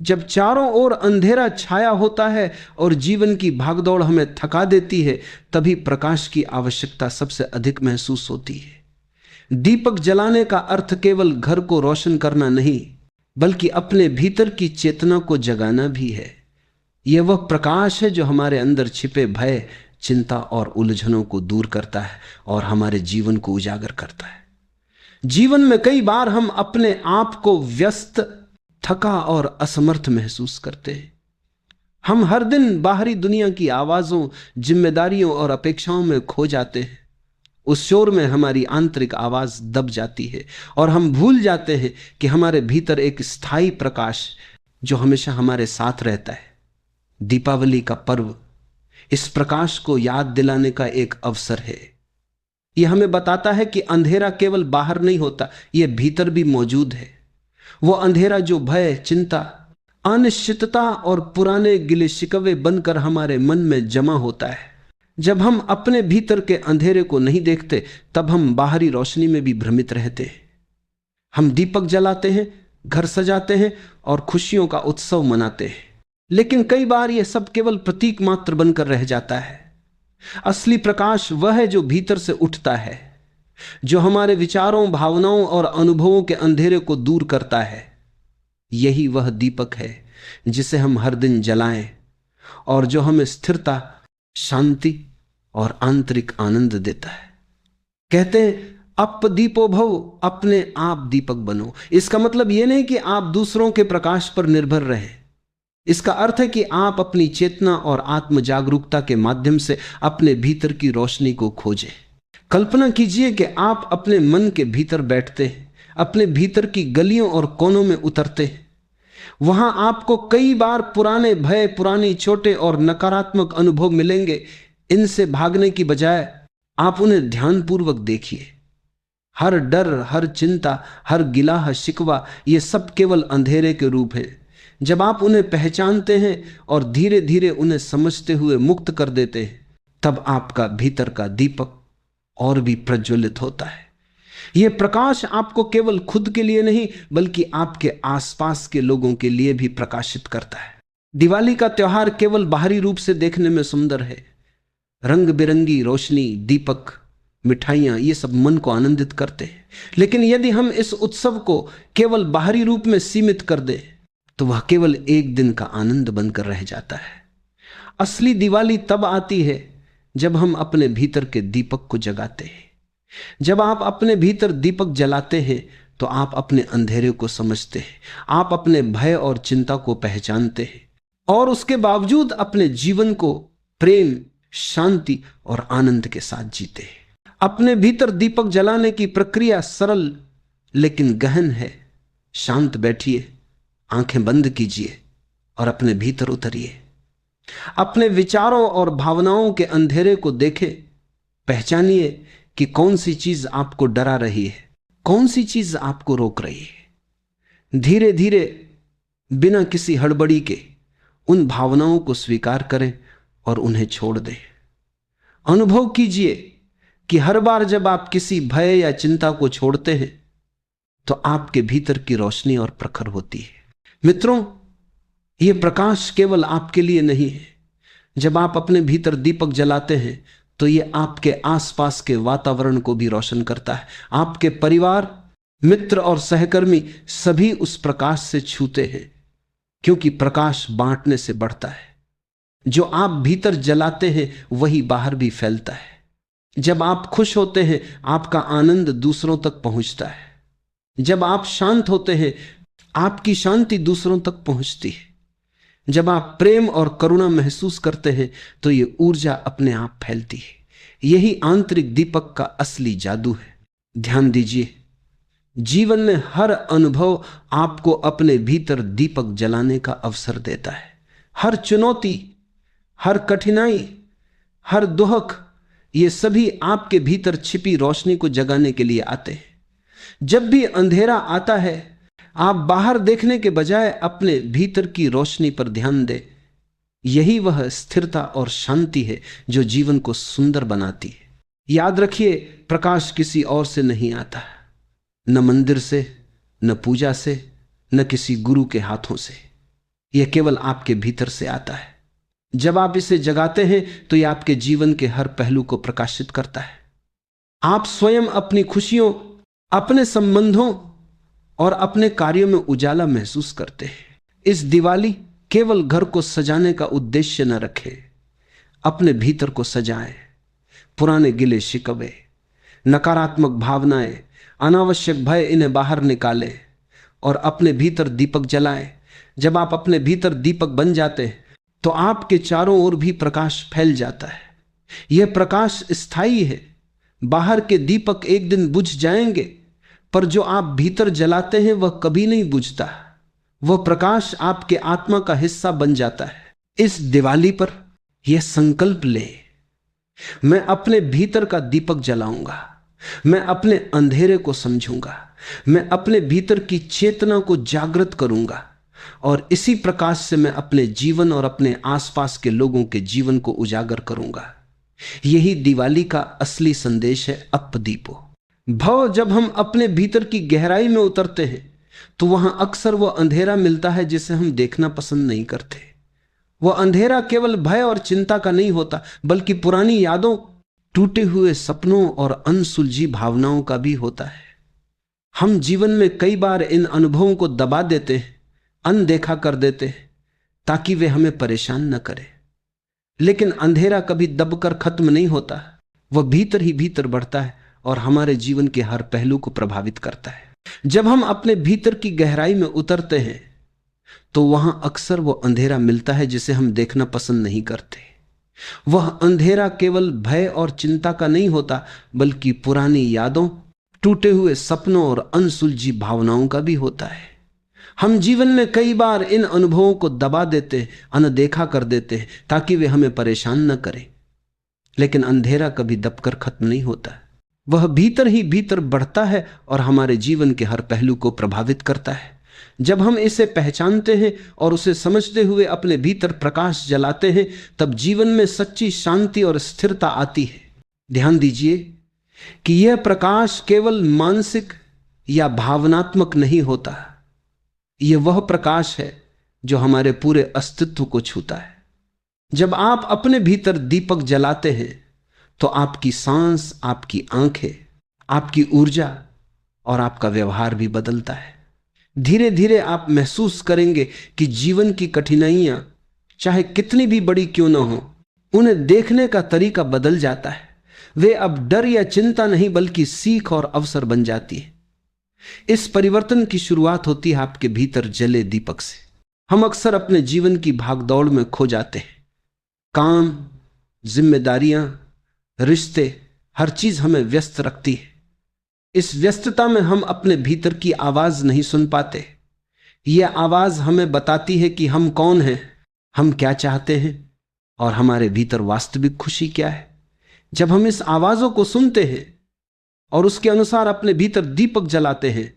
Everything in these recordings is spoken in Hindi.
जब चारों ओर अंधेरा छाया होता है और जीवन की भागदौड़ हमें थका देती है, तभी प्रकाश की आवश्यकता सबसे अधिक महसूस होती है। दीपक जलाने का अर्थ केवल घर को रोशन करना नहीं, बल्कि अपने भीतर की चेतना को जगाना भी है। यह वह प्रकाश है जो हमारे अंदर छिपे भय, चिंता और उलझनों को दूर करता है और हमारे जीवन को उजागर करता है। जीवन में कई बार हम अपने आप को व्यस्त, थका और असमर्थ महसूस करते हैं। हम हर दिन बाहरी दुनिया की आवाजों, जिम्मेदारियों और अपेक्षाओं में खो जाते हैं। उस शोर में हमारी आंतरिक आवाज दब जाती है और हम भूल जाते हैं कि हमारे भीतर एक स्थायी प्रकाश जो हमेशा हमारे साथ रहता है। दीपावली का पर्व इस प्रकाश को याद दिलाने का एक अवसर है। यह हमें बताता है कि अंधेरा केवल बाहर नहीं होता, यह भीतर भी मौजूद है। वो अंधेरा जो भय, चिंता, अनिश्चितता और पुराने गिले शिकवे बनकर हमारे मन में जमा होता है। जब हम अपने भीतर के अंधेरे को नहीं देखते, तब हम बाहरी रोशनी में भी भ्रमित रहते हैं। हम दीपक जलाते हैं, घर सजाते हैं और खुशियों का उत्सव मनाते हैं, लेकिन कई बार यह सब केवल प्रतीक मात्र बनकर रह जाता है। असली प्रकाश वह है जो भीतर से उठता है, जो हमारे विचारों, भावनाओं और अनुभवों के अंधेरे को दूर करता है। यही वह दीपक है जिसे हम हर दिन जलाएं और जो हमें स्थिरता, शांति और आंतरिक आनंद देता है। कहते हैं अप दीपो भव, अपने आप दीपक बनो। इसका मतलब यह नहीं कि आप दूसरों के प्रकाश पर निर्भर रहे। इसका अर्थ है कि आप अपनी चेतना और आत्म जागरूकता के माध्यम से अपने भीतर की रोशनी को खोजें। कल्पना कीजिए कि आप अपने मन के भीतर बैठते हैं, अपने भीतर की गलियों और कोनों में उतरते हैं। वहां आपको कई बार पुराने भय, पुरानी चोटें और नकारात्मक अनुभव मिलेंगे। इनसे भागने की बजाय आप उन्हें ध्यानपूर्वक देखिए। हर डर, हर चिंता, हर गिला शिकवा, ये सब केवल अंधेरे के रूप है। जब आप उन्हें पहचानते हैं और धीरे धीरे उन्हें समझते हुए मुक्त कर देते हैं, तब आपका भीतर का दीपक और भी प्रज्वलित होता है। यह प्रकाश आपको केवल खुद के लिए नहीं, बल्कि आपके आसपास के लोगों के लिए भी प्रकाशित करता है। दिवाली का त्योहार केवल बाहरी रूप से देखने में सुंदर है। रंग बिरंगी रोशनी, दीपक, मिठाइयां, ये सब मन को आनंदित करते हैं। लेकिन यदि हम इस उत्सव को केवल बाहरी रूप में सीमित कर दें, तो वह केवल एक दिन का आनंद बनकर रह जाता है। असली दिवाली तब आती है जब हम अपने भीतर के दीपक को जगाते हैं। जब आप अपने भीतर दीपक जलाते हैं, तो आप अपने अंधेरे को समझते हैं, आप अपने भय और चिंता को पहचानते हैं और उसके बावजूद अपने जीवन को प्रेम, शांति और आनंद के साथ जीते हैं। अपने भीतर दीपक जलाने की प्रक्रिया सरल लेकिन गहन है। शांत बैठिए, आंखें बंद कीजिए और अपने भीतर उतरिए। अपने विचारों और भावनाओं के अंधेरे को देखें। पहचानिए कि कौन सी चीज आपको डरा रही है, कौन सी चीज आपको रोक रही है। धीरे धीरे, बिना किसी हड़बड़ी के, उन भावनाओं को स्वीकार करें और उन्हें छोड़ दें। अनुभव कीजिए कि हर बार जब आप किसी भय या चिंता को छोड़ते हैं, तो आपके भीतर की रोशनी और प्रखर होती है। मित्रों, यह प्रकाश केवल आपके लिए नहीं है। जब आप अपने भीतर दीपक जलाते हैं, तो यह आपके आसपास के वातावरण को भी रोशन करता है। आपके परिवार, मित्र और सहकर्मी सभी उस प्रकाश से छूते हैं, क्योंकि प्रकाश बांटने से बढ़ता है। जो आप भीतर जलाते हैं, वही बाहर भी फैलता है। जब आप खुश होते हैं, आपका आनंद दूसरों तक पहुंचता है। जब आप शांत होते हैं, आपकी शांति दूसरों तक पहुंचती है। जब आप प्रेम और करुणा महसूस करते हैं, तो ये ऊर्जा अपने आप फैलती है। यही आंतरिक दीपक का असली जादू है। ध्यान दीजिए, जीवन में हर अनुभव आपको अपने भीतर दीपक जलाने का अवसर देता है। हर चुनौती, हर कठिनाई, हर दुख, ये सभी आपके भीतर छिपी रोशनी को जगाने के लिए आते हैं। जब भी अंधेरा आता है, आप बाहर देखने के बजाय अपने भीतर की रोशनी पर ध्यान दें। यही वह स्थिरता और शांति है जो जीवन को सुंदर बनाती है। याद रखिए, प्रकाश किसी और से नहीं आता, न मंदिर से, न पूजा से, न किसी गुरु के हाथों से। यह केवल आपके भीतर से आता है। जब आप इसे जगाते हैं तो यह आपके जीवन के हर पहलू को प्रकाशित करता है। आप स्वयं अपनी खुशियों, अपने संबंधों और अपने कार्यों में उजाला महसूस करते हैं। इस दिवाली केवल घर को सजाने का उद्देश्य न रखें, अपने भीतर को सजाएं। पुराने गिले शिकवे, नकारात्मक भावनाएं, अनावश्यक भय, इन्हें बाहर निकालें और अपने भीतर दीपक जलाएं। जब आप अपने भीतर दीपक बन जाते हैं तो आपके चारों ओर भी प्रकाश फैल जाता है। यह प्रकाश स्थायी है। बाहर के दीपक एक दिन बुझ जाएंगे, पर जो आप भीतर जलाते हैं वह कभी नहीं बुझता। वह प्रकाश आपके आत्मा का हिस्सा बन जाता है। इस दिवाली पर यह संकल्प ले, मैं अपने भीतर का दीपक जलाऊंगा, मैं अपने अंधेरे को समझूंगा, मैं अपने भीतर की चेतना को जागृत करूंगा और इसी प्रकाश से मैं अपने जीवन और अपने आसपास के लोगों के जीवन को उजागर करूंगा। यही दिवाली का असली संदेश है, अपदीपो भव। जब हम अपने भीतर की गहराई में उतरते हैं तो वहां अक्सर वह अंधेरा मिलता है जिसे हम देखना पसंद नहीं करते। वह अंधेरा केवल भय और चिंता का नहीं होता, बल्कि पुरानी यादों, टूटे हुए सपनों और अनसुलझी भावनाओं का भी होता है। हम जीवन में कई बार इन अनुभवों को दबा देते हैं, अनदेखा कर देते हैं ताकि वे हमें परेशान न करें। लेकिन अंधेरा कभी दबकर खत्म नहीं होता, वह भीतर ही भीतर बढ़ता है और हमारे जीवन के हर पहलू को प्रभावित करता है। जब हम अपने भीतर की गहराई में उतरते हैं तो वहां अक्सर वो अंधेरा मिलता है जिसे हम देखना पसंद नहीं करते। वह अंधेरा केवल भय और चिंता का नहीं होता, बल्कि पुरानी यादों, टूटे हुए सपनों और अनसुलझी भावनाओं का भी होता है। हम जीवन में कई बार इन अनुभवों को दबा देते, अनदेखा कर देते हैं ताकि वे हमें परेशान न करें। लेकिन अंधेरा कभी दबकर खत्म नहीं होता, वह भीतर ही भीतर बढ़ता है और हमारे जीवन के हर पहलू को प्रभावित करता है। जब हम इसे पहचानते हैं और उसे समझते हुए अपने भीतर प्रकाश जलाते हैं, तब जीवन में सच्ची शांति और स्थिरता आती है। ध्यान दीजिए कि यह प्रकाश केवल मानसिक या भावनात्मक नहीं होता, यह वह प्रकाश है जो हमारे पूरे अस्तित्व को छूता है। जब आप अपने भीतर दीपक जलाते हैं तो आपकी सांस, आपकी आंखें, आपकी ऊर्जा और आपका व्यवहार भी बदलता है। धीरे धीरे आप महसूस करेंगे कि जीवन की कठिनाइयां चाहे कितनी भी बड़ी क्यों न हो, उन्हें देखने का तरीका बदल जाता है। वे अब डर या चिंता नहीं बल्कि सीख और अवसर बन जाती है। इस परिवर्तन की शुरुआत होती है आपके भीतर जले दीपक से। हम अक्सर अपने जीवन की भागदौड़ में खो जाते हैं। काम, जिम्मेदारियां, रिश्ते, हर चीज हमें व्यस्त रखती है। इस व्यस्तता में हम अपने भीतर की आवाज नहीं सुन पाते। यह आवाज हमें बताती है कि हम कौन हैं, हम क्या चाहते हैं और हमारे भीतर वास्तविक खुशी क्या है। जब हम इस आवाजों को सुनते हैं और उसके अनुसार अपने भीतर दीपक जलाते हैं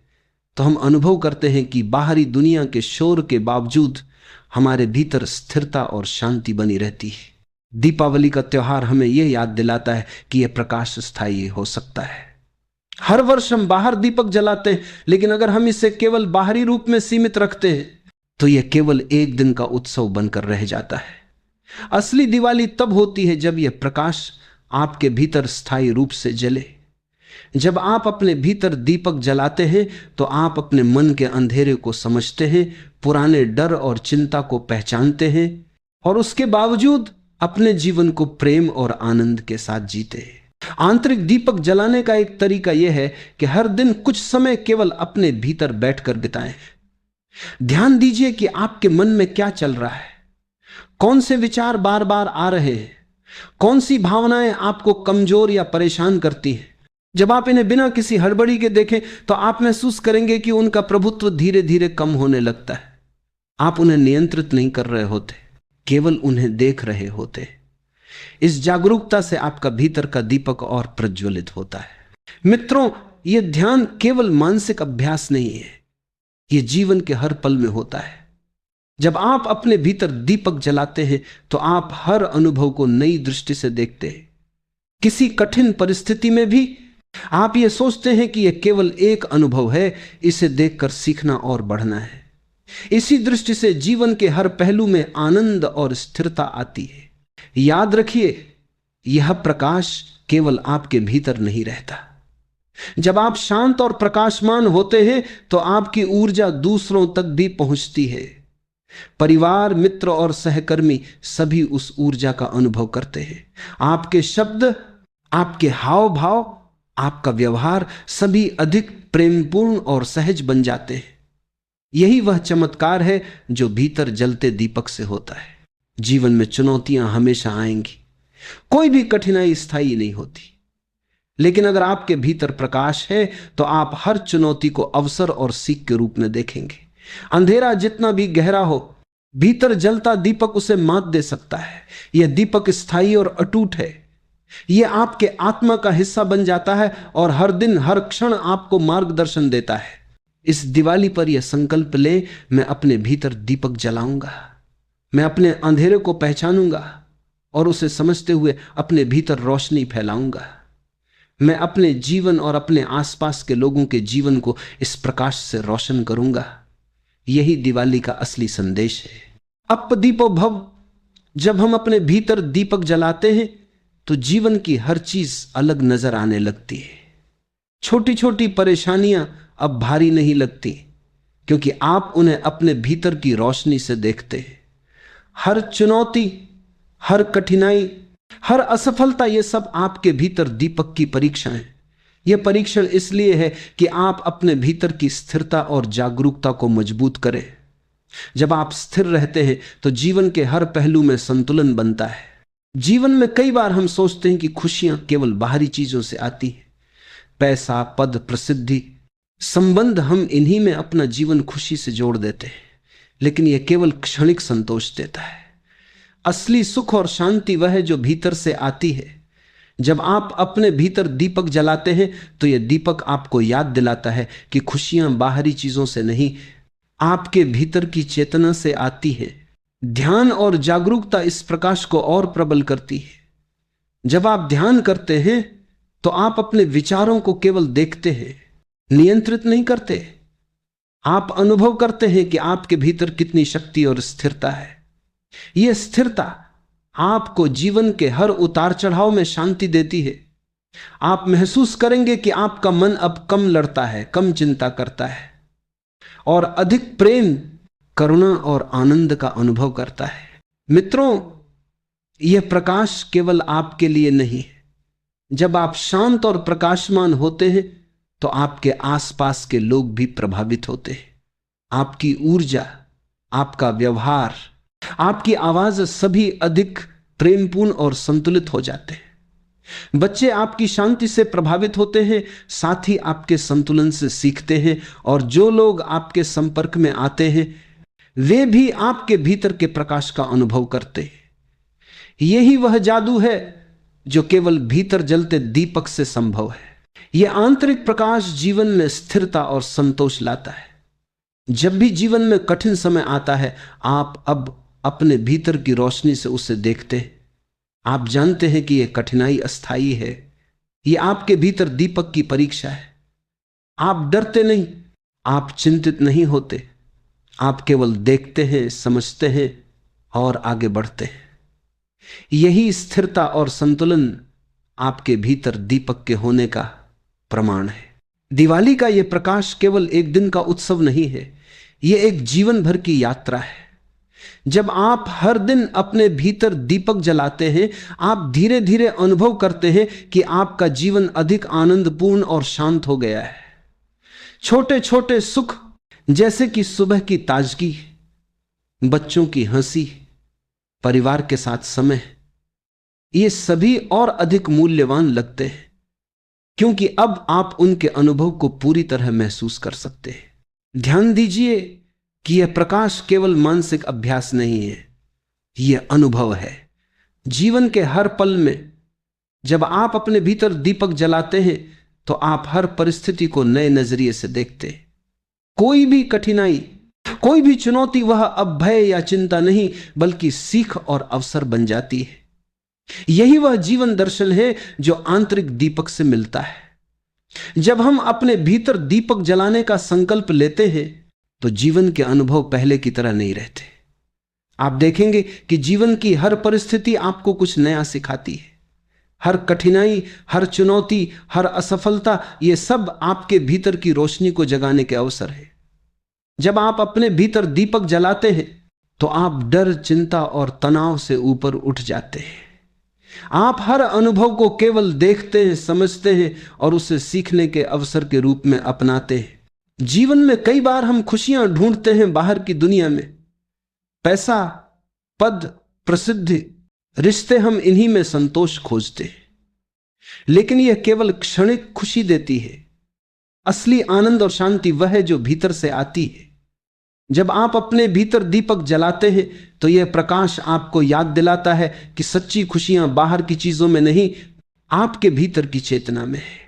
तो हम अनुभव करते हैं कि बाहरी दुनिया के शोर के बावजूद हमारे भीतर स्थिरता और शांति बनी रहती है। दीपावली का त्योहार हमें यह याद दिलाता है कि यह प्रकाश स्थायी हो सकता है। हर वर्ष हम बाहर दीपक जलाते हैं, लेकिन अगर हम इसे केवल बाहरी रूप में सीमित रखते हैं तो यह केवल एक दिन का उत्सव बनकर रह जाता है। असली दिवाली तब होती है जब यह प्रकाश आपके भीतर स्थायी रूप से जले। जब आप अपने भीतर दीपक जलाते हैं तो आप अपने मन के अंधेरे को समझते हैं, पुराने डर और चिंता को पहचानते हैं और उसके बावजूद अपने जीवन को प्रेम और आनंद के साथ जीते हैं। आंतरिक दीपक जलाने का एक तरीका यह है कि हर दिन कुछ समय केवल अपने भीतर बैठकर बिताएं। ध्यान दीजिए कि आपके मन में क्या चल रहा है, कौन से विचार बार बार आ रहे हैं, कौन सी भावनाएं आपको कमजोर या परेशान करती हैं। जब आप इन्हें बिना किसी हड़बड़ी के देखें तो आप महसूस करेंगे कि उनका प्रभुत्व धीरे धीरे कम होने लगता है। आप उन्हें नियंत्रित नहीं कर रहे होते, केवल उन्हें देख रहे होते। इस जागरूकता से आपका भीतर का दीपक और प्रज्वलित होता है। मित्रों, यह ध्यान केवल मानसिक अभ्यास नहीं है, यह जीवन के हर पल में होता है। जब आप अपने भीतर दीपक जलाते हैं तो आप हर अनुभव को नई दृष्टि से देखते हैं। किसी कठिन परिस्थिति में भी आप यह सोचते हैं कि यह केवल एक अनुभव है, इसे देखकर सीखना और बढ़ना है। इसी दृष्टि से जीवन के हर पहलू में आनंद और स्थिरता आती है। याद रखिए, यह प्रकाश केवल आपके भीतर नहीं रहता। जब आप शांत और प्रकाशमान होते हैं तो आपकी ऊर्जा दूसरों तक भी पहुंचती है। परिवार, मित्र और सहकर्मी सभी उस ऊर्जा का अनुभव करते हैं। आपके शब्द, आपके हाव भाव, आपका व्यवहार सभी अधिक प्रेमपूर्ण और सहज बन जाते हैं। यही वह चमत्कार है जो भीतर जलते दीपक से होता है। जीवन में चुनौतियां हमेशा आएंगी, कोई भी कठिनाई स्थायी नहीं होती, लेकिन अगर आपके भीतर प्रकाश है तो आप हर चुनौती को अवसर और सीख के रूप में देखेंगे। अंधेरा जितना भी गहरा हो, भीतर जलता दीपक उसे मात दे सकता है। यह दीपक स्थायी और अटूट है। यह आपके आत्मा का हिस्सा बन जाता है और हर दिन हर क्षण आपको मार्गदर्शन देता है। इस दिवाली पर यह संकल्प ले, मैं अपने भीतर दीपक जलाऊंगा, मैं अपने अंधेरे को पहचानूंगा और उसे समझते हुए अपने भीतर रोशनी फैलाऊंगा। मैं अपने जीवन और अपने आसपास के लोगों के जीवन को इस प्रकाश से रोशन करूंगा। यही दिवाली का असली संदेश है। अप्पदीपो भव। जब हम अपने भीतर दीपक जलाते हैं तो जीवन की हर चीज अलग नजर आने लगती है। छोटी छोटी परेशानियां अब भारी नहीं लगती, क्योंकि आप उन्हें अपने भीतर की रोशनी से देखते हैं। हर चुनौती, हर कठिनाई, हर असफलता, ये सब आपके भीतर दीपक की परीक्षा है। यह परीक्षण इसलिए है कि आप अपने भीतर की स्थिरता और जागरूकता को मजबूत करें। जब आप स्थिर रहते हैं तो जीवन के हर पहलू में संतुलन बनता है। जीवन में कई बार हम सोचते हैं कि खुशियां केवल बाहरी चीजों से आती हैं। पैसा, पद, प्रसिद्धि, संबंध, हम इन्हीं में अपना जीवन खुशी से जोड़ देते हैं, लेकिन यह केवल क्षणिक संतोष देता है। असली सुख और शांति वह है जो भीतर से आती है। जब आप अपने भीतर दीपक जलाते हैं तो यह दीपक आपको याद दिलाता है कि खुशियां बाहरी चीजों से नहीं, आपके भीतर की चेतना से आती है। ध्यान और जागरूकता इस प्रकाश को और प्रबल करती है। जब आप ध्यान करते हैं तो आप अपने विचारों को केवल देखते हैं, नियंत्रित नहीं करते। आप अनुभव करते हैं कि आपके भीतर कितनी शक्ति और स्थिरता है। यह स्थिरता आपको जीवन के हर उतार चढ़ाव में शांति देती है। आप महसूस करेंगे कि आपका मन अब कम लड़ता है, कम चिंता करता है और अधिक प्रेम, करुणा और आनंद का अनुभव करता है। मित्रों, यह प्रकाश केवल आपके लिए नहीं है। जब आप शांत और प्रकाशमान होते हैं तो आपके आसपास के लोग भी प्रभावित होते हैं। आपकी ऊर्जा, आपका व्यवहार, आपकी आवाज सभी अधिक प्रेमपूर्ण और संतुलित हो जाते हैं। बच्चे आपकी शांति से प्रभावित होते हैं, साथ ही आपके संतुलन से सीखते हैं, और जो लोग आपके संपर्क में आते हैं वे भी आपके भीतर के प्रकाश का अनुभव करते हैं। यही वह जादू है जो केवल भीतर जलते दीपक से संभव है। यह आंतरिक प्रकाश जीवन में स्थिरता और संतोष लाता है। जब भी जीवन में कठिन समय आता है, आप अब अपने भीतर की रोशनी से उसे देखते हैं। आप जानते हैं कि यह कठिनाई अस्थायी है। यह आपके भीतर दीपक की परीक्षा है। आप डरते नहीं, आप चिंतित नहीं होते, आप केवल देखते हैं, समझते हैं और आगे बढ़ते हैं। यही स्थिरता और संतुलन आपके भीतर दीपक के होने का प्रमाण है। दिवाली का यह प्रकाश केवल एक दिन का उत्सव नहीं है, यह एक जीवन भर की यात्रा है। जब आप हर दिन अपने भीतर दीपक जलाते हैं, आप धीरे धीरे अनुभव करते हैं कि आपका जीवन अधिक आनंदपूर्ण और शांत हो गया है। छोटे छोटे सुख, जैसे कि सुबह की ताजगी, बच्चों की हंसी, परिवार के साथ समय, ये सभी और अधिक मूल्यवान लगते हैं, क्योंकि अब आप उनके अनुभव को पूरी तरह महसूस कर सकते हैं। ध्यान दीजिए कि यह प्रकाश केवल मानसिक अभ्यास नहीं है, यह अनुभव है। जीवन के हर पल में जब आप अपने भीतर दीपक जलाते हैं तो आप हर परिस्थिति को नए नजरिए से देखते हैं। कोई भी कठिनाई, कोई भी चुनौती वह अब भय या चिंता नहीं, बल्कि सीख और अवसर बन जाती है। यही वह जीवन दर्शन है जो आंतरिक दीपक से मिलता है। जब हम अपने भीतर दीपक जलाने का संकल्प लेते हैं तो जीवन के अनुभव पहले की तरह नहीं रहते। आप देखेंगे कि जीवन की हर परिस्थिति आपको कुछ नया सिखाती है। हर कठिनाई, हर चुनौती, हर असफलता, ये सब आपके भीतर की रोशनी को जगाने के अवसर है। जब आप अपने भीतर दीपक जलाते हैं तो आप डर, चिंता और तनाव से ऊपर उठ जाते हैं। आप हर अनुभव को केवल देखते हैं, समझते हैं और उसे सीखने के अवसर के रूप में अपनाते हैं। जीवन में कई बार हम खुशियां ढूंढते हैं बाहर की दुनिया में, पैसा, पद, प्रसिद्धि, रिश्ते, हम इन्हीं में संतोष खोजते हैं। लेकिन यह केवल क्षणिक खुशी देती है। असली आनंद और शांति वह है जो भीतर से आती है। जब आप अपने भीतर दीपक जलाते हैं तो यह प्रकाश आपको याद दिलाता है कि सच्ची खुशियां बाहर की चीजों में नहीं, आपके भीतर की चेतना में है।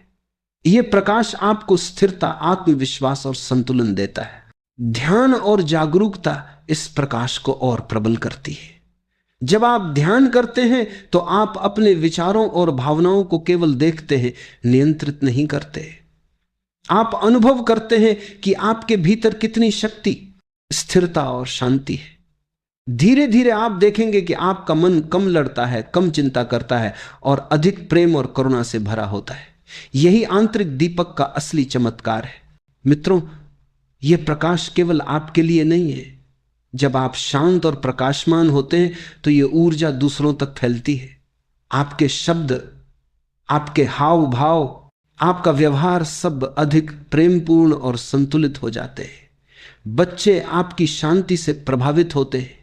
यह प्रकाश आपको स्थिरता, आत्मविश्वास और संतुलन देता है। ध्यान और जागरूकता इस प्रकाश को और प्रबल करती है। जब आप ध्यान करते हैं तो आप अपने विचारों और भावनाओं को केवल देखते हैं, नियंत्रित नहीं करते। आप अनुभव करते हैं कि आपके भीतर कितनी शक्ति, स्थिरता और शांति है। धीरे धीरे आप देखेंगे कि आपका मन कम लड़ता है, कम चिंता करता है और अधिक प्रेम और करुणा से भरा होता है। यही आंतरिक दीपक का असली चमत्कार है। मित्रों, यह प्रकाश केवल आपके लिए नहीं है। जब आप शांत और प्रकाशमान होते हैं तो यह ऊर्जा दूसरों तक फैलती है। आपके शब्द, आपके हाव भाव, आपका व्यवहार सब अधिक प्रेमपूर्ण और संतुलित हो जाते हैं। बच्चे आपकी शांति से प्रभावित होते हैं,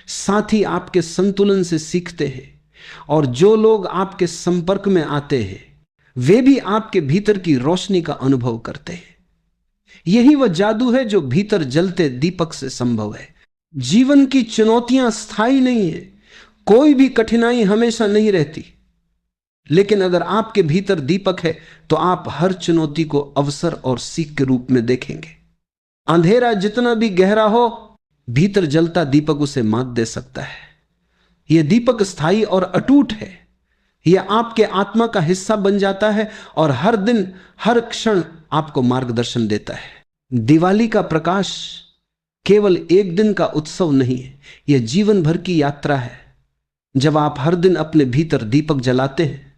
साथी आपके संतुलन से सीखते हैं और जो लोग आपके संपर्क में आते हैं वे भी आपके भीतर की रोशनी का अनुभव करते हैं। यही वह जादू है जो भीतर जलते दीपक से संभव है। जीवन की चुनौतियां स्थायी नहीं है। कोई भी कठिनाई हमेशा नहीं रहती, लेकिन अगर आपके भीतर दीपक है तो आप हर चुनौती को अवसर और सीख के रूप में देखेंगे। अंधेरा जितना भी गहरा हो, भीतर जलता दीपक उसे मात दे सकता है। यह दीपक स्थायी और अटूट है। यह आपके आत्मा का हिस्सा बन जाता है और हर दिन, हर क्षण आपको मार्गदर्शन देता है। दिवाली का प्रकाश केवल एक दिन का उत्सव नहीं है, यह जीवन भर की यात्रा है। जब आप हर दिन अपने भीतर दीपक जलाते हैं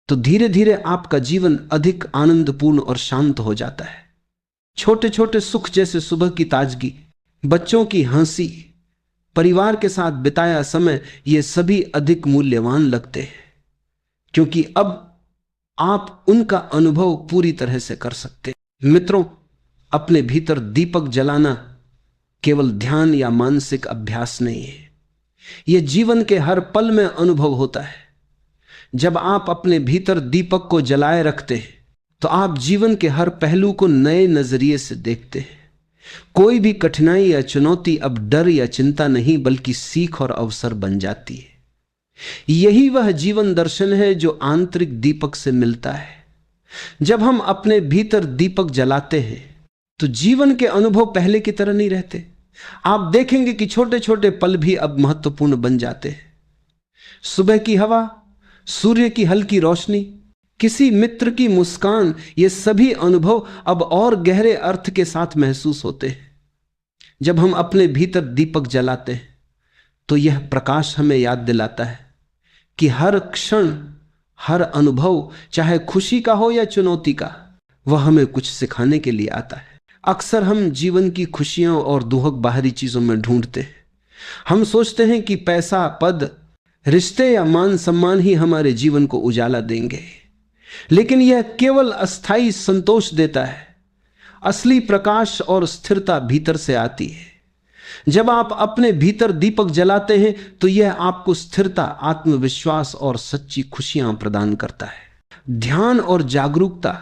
तो धीरे धीरे आपका जीवन अधिक आनंदपूर्ण और शांत हो जाता है। छोटे छोटे सुख जैसे सुबह की ताजगी, बच्चों की हंसी, परिवार के साथ बिताया समय, ये सभी अधिक मूल्यवान लगते हैं क्योंकि अब आप उनका अनुभव पूरी तरह से कर सकते हैं। मित्रों, अपने भीतर दीपक जलाना केवल ध्यान या मानसिक अभ्यास नहीं है, यह जीवन के हर पल में अनुभव होता है। जब आप अपने भीतर दीपक को जलाए रखते हैं तो आप जीवन के हर पहलू को नए नजरिए से देखते हैं। कोई भी कठिनाई या चुनौती अब डर या चिंता नहीं बल्कि सीख और अवसर बन जाती है। यही वह जीवन दर्शन है जो आंतरिक दीपक से मिलता है। जब हम अपने भीतर दीपक जलाते हैं तो जीवन के अनुभव पहले की तरह नहीं रहते। आप देखेंगे कि छोटे छोटे पल भी अब महत्वपूर्ण बन जाते हैं। सुबह की हवा, सूर्य की हल्की रोशनी, किसी मित्र की मुस्कान, ये सभी अनुभव अब और गहरे अर्थ के साथ महसूस होते हैं। जब हम अपने भीतर दीपक जलाते हैं तो यह प्रकाश हमें याद दिलाता है कि हर क्षण, हर अनुभव, चाहे खुशी का हो या चुनौती का, वह हमें कुछ सिखाने के लिए आता है। अक्सर हम जीवन की खुशियों और दुहक बाहरी चीजों में ढूंढते हैं। हम सोचते हैं कि पैसा, पद, रिश्ते या मान सम्मान ही हमारे जीवन को उजाला देंगे, लेकिन यह केवल अस्थाई संतोष देता है। असली प्रकाश और स्थिरता भीतर से आती है। जब आप अपने भीतर दीपक जलाते हैं तो यह आपको स्थिरता, आत्मविश्वास और सच्ची खुशियां प्रदान करता है। ध्यान और जागरूकता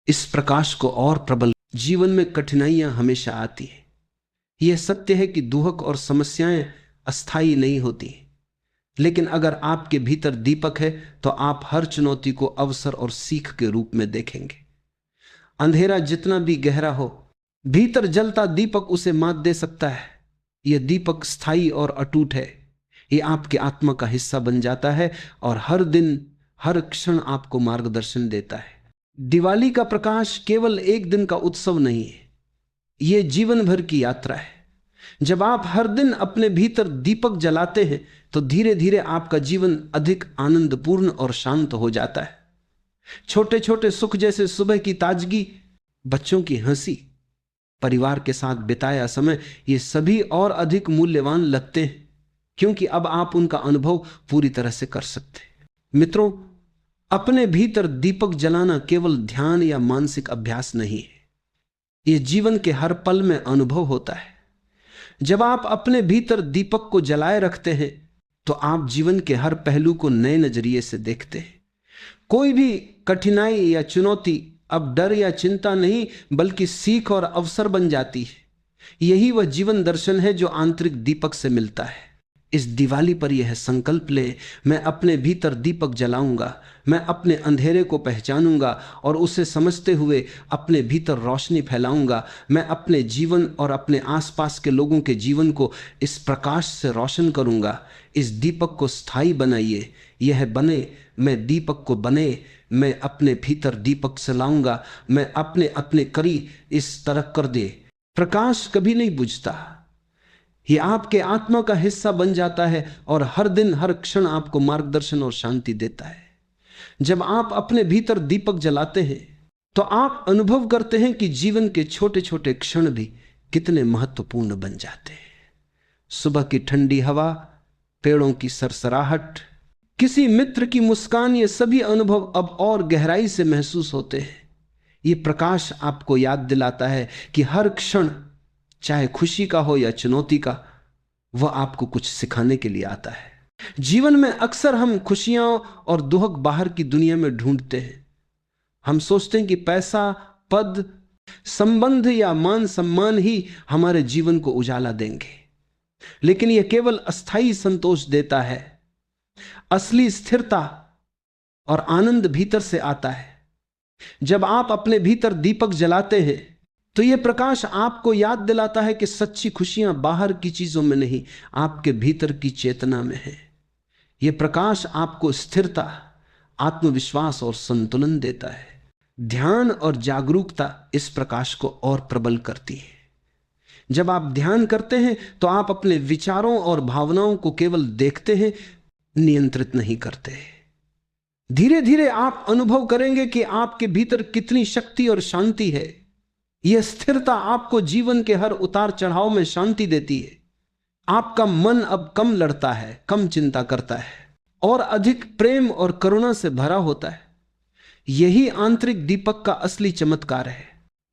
इस प्रकाश को और प्रबल। जीवन में कठिनाइयां हमेशा आती हैं। यह सत्य है कि दुहक और समस्याएं अस्थाई नहीं होती, लेकिन अगर आपके भीतर दीपक है तो आप हर चुनौती को अवसर और सीख के रूप में देखेंगे। अंधेरा जितना भी गहरा हो, भीतर जलता दीपक उसे मात दे सकता है। यह दीपक स्थायी और अटूट है। यह आपके आत्मा का हिस्सा बन जाता है और हर दिन, हर क्षण आपको मार्गदर्शन देता है। दिवाली का प्रकाश केवल एक दिन का उत्सव नहीं है, यह जीवन भर की यात्रा है। जब आप हर दिन अपने भीतर दीपक जलाते हैं तो धीरे धीरे आपका जीवन अधिक आनंदपूर्ण और शांत हो जाता है। छोटे छोटे सुख जैसे सुबह की ताजगी, बच्चों की हंसी, परिवार के साथ बिताया समय, ये सभी और अधिक मूल्यवान लगते हैं क्योंकि अब आप उनका अनुभव पूरी तरह से कर सकते हैं। मित्रों, अपने भीतर दीपक जलाना केवल ध्यान या मानसिक अभ्यास नहीं है, यह जीवन के हर पल में अनुभव होता है। जब आप अपने भीतर दीपक को जलाए रखते हैं तो आप जीवन के हर पहलू को नए नजरिए से देखते हैं। कोई भी कठिनाई या चुनौती अब डर या चिंता नहीं बल्कि सीख और अवसर बन जाती है। यही वह जीवन दर्शन है जो आंतरिक दीपक से मिलता है। इस दिवाली पर यह संकल्प ले, मैं अपने भीतर दीपक जलाऊंगा, मैं अपने अंधेरे को पहचानूंगा और उसे समझते हुए अपने भीतर रोशनी फैलाऊंगा। मैं अपने जीवन और अपने आसपास के लोगों के जीवन को इस प्रकाश से रोशन करूंगा। इस दीपक को स्थायी बनाइए, यह बने, मैं दीपक को बने, मैं अपने भीतर दीपक से लाऊंगा, मैं अपने अपने करी इस तरह कर दे। प्रकाश कभी नहीं बुझता, ये आपके आत्मा का हिस्सा बन जाता है और हर दिन हर क्षण आपको मार्गदर्शन और शांति देता है। जब आप अपने भीतर दीपक जलाते हैं तो आप अनुभव करते हैं कि जीवन के छोटे छोटे क्षण भी कितने महत्वपूर्ण बन जाते हैं। सुबह की ठंडी हवा, पेड़ों की सरसराहट, किसी मित्र की मुस्कान, ये सभी अनुभव अब और गहराई से महसूस होते हैं। ये प्रकाश आपको याद दिलाता है कि हर क्षण, चाहे खुशी का हो या चुनौती का, वह आपको कुछ सिखाने के लिए आता है। जीवन में अक्सर हम खुशियां और दुख बाहर की दुनिया में ढूंढते हैं। हम सोचते हैं कि पैसा, पद, संबंध या मान सम्मान ही हमारे जीवन को उजाला देंगे, लेकिन यह केवल अस्थायी संतोष देता है। असली स्थिरता और आनंद भीतर से आता है। जब आप अपने भीतर दीपक जलाते हैं तो यह प्रकाश आपको याद दिलाता है कि सच्ची खुशियां बाहर की चीजों में नहीं, आपके भीतर की चेतना में है। यह प्रकाश आपको स्थिरता, आत्मविश्वास और संतुलन देता है। ध्यान और जागरूकता इस प्रकाश को और प्रबल करती है। जब आप ध्यान करते हैं तो आप अपने विचारों और भावनाओं को केवल देखते हैं, नियंत्रित नहीं करते। धीरे धीरे आप अनुभव करेंगे कि आपके भीतर कितनी शक्ति और शांति है। यह स्थिरता आपको जीवन के हर उतार चढ़ाव में शांति देती है। आपका मन अब कम लड़ता है, कम चिंता करता है और अधिक प्रेम और करुणा से भरा होता है। यही आंतरिक दीपक का असली चमत्कार है।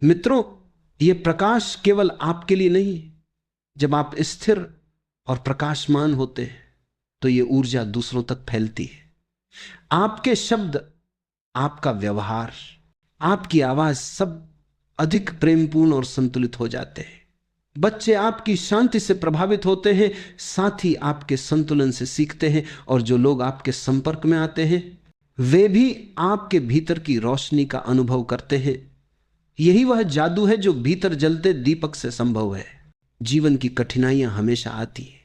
मित्रों, यह प्रकाश केवल आपके लिए नहीं, जब आप स्थिर और प्रकाशमान होते हैं तो यह ऊर्जा दूसरों तक फैलती है। आपके शब्द, आपका व्यवहार, आपकी आवाज सब अधिक प्रेमपूर्ण और संतुलित हो जाते हैं। बच्चे आपकी शांति से प्रभावित होते हैं, साथ ही आपके संतुलन से सीखते हैं, और जो लोग आपके संपर्क में आते हैं वे भी आपके भीतर की रोशनी का अनुभव करते हैं। यही वह जादू है जो भीतर जलते दीपक से संभव है। जीवन की कठिनाइयां हमेशा आती है,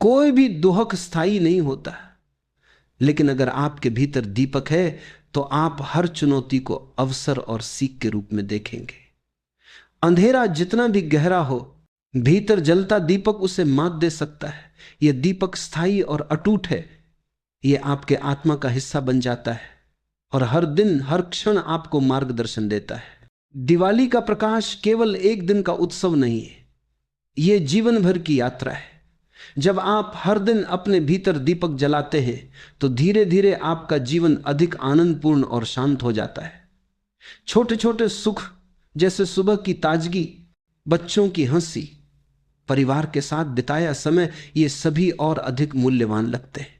कोई भी दुख स्थायी नहीं होता, लेकिन अगर आपके भीतर दीपक है तो आप हर चुनौती को अवसर और सीख के रूप में देखेंगे। अंधेरा जितना भी गहरा हो, भीतर जलता दीपक उसे मात दे सकता है। यह दीपक स्थायी और अटूट है। यह आपके आत्मा का हिस्सा बन जाता है और हर दिन हर क्षण आपको मार्गदर्शन देता है। दिवाली का प्रकाश केवल एक दिन का उत्सव नहीं है, यह जीवन भर की यात्रा है। जब आप हर दिन अपने भीतर दीपक जलाते हैं तो धीरे धीरे आपका जीवन अधिक आनंदपूर्ण और शांत हो जाता है। छोटे छोटे सुख जैसे सुबह की ताजगी, बच्चों की हंसी, परिवार के साथ बिताया समय, ये सभी और अधिक मूल्यवान लगते हैं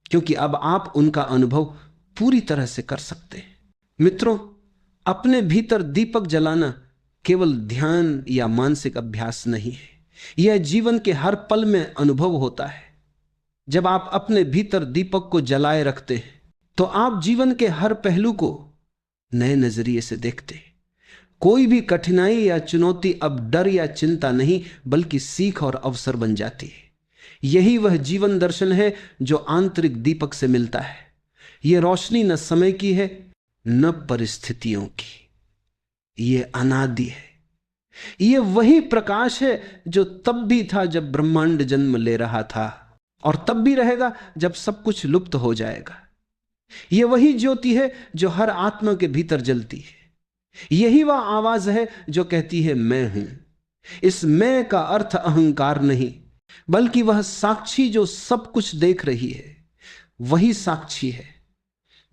क्योंकि अब आप उनका अनुभव पूरी तरह से कर सकते हैं। मित्रों, अपने भीतर दीपक जलाना केवल ध्यान या मानसिक अभ्यास नहीं है, यह जीवन के हर पल में अनुभव होता है। जब आप अपने भीतर दीपक को जलाए रखते हैं तो आप जीवन के हर पहलू को नए नजरिए से देखते हैं। कोई भी कठिनाई या चुनौती अब डर या चिंता नहीं बल्कि सीख और अवसर बन जाती है। यही वह जीवन दर्शन है जो आंतरिक दीपक से मिलता है। यह रोशनी न समय की है न परिस्थितियों की, यह अनादि है। यह वही प्रकाश है जो तब भी था जब ब्रह्मांड जन्म ले रहा था, और तब भी रहेगा जब सब कुछ लुप्त हो जाएगा। यह वही ज्योति है जो हर आत्मा के भीतर जलती है। यही वह आवाज है जो कहती है मैं हूं। इस मैं का अर्थ अहंकार नहीं, बल्कि वह साक्षी जो सब कुछ देख रही है, वही साक्षी है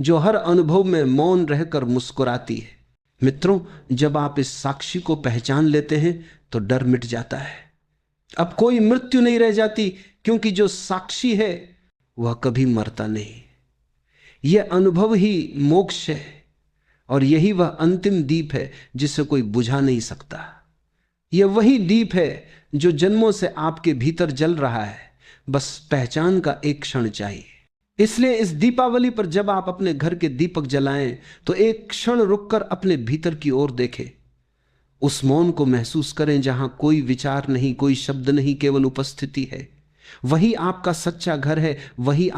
जो हर अनुभव में मौन रहकर मुस्कुराती है। मित्रों, जब आप इस साक्षी को पहचान लेते हैं तो डर मिट जाता है। अब कोई मृत्यु नहीं रह जाती, क्योंकि जो साक्षी है वह कभी मरता नहीं। यह अनुभव ही मोक्ष है, और यही वह अंतिम दीप है जिसे कोई बुझा नहीं सकता। यह वही दीप है जो जन्मों से आपके भीतर जल रहा है, बस पहचान का एक क्षण चाहिए। इसलिए इस दीपावली पर जब आप अपने घर के दीपक जलाएं तो एक क्षण रुककर अपने भीतर की ओर देखें। उस मौन को महसूस करें जहां कोई विचार नहीं, कोई शब्द नहीं, केवल उपस्थिति है। वही आपका सच्चा घर है, वही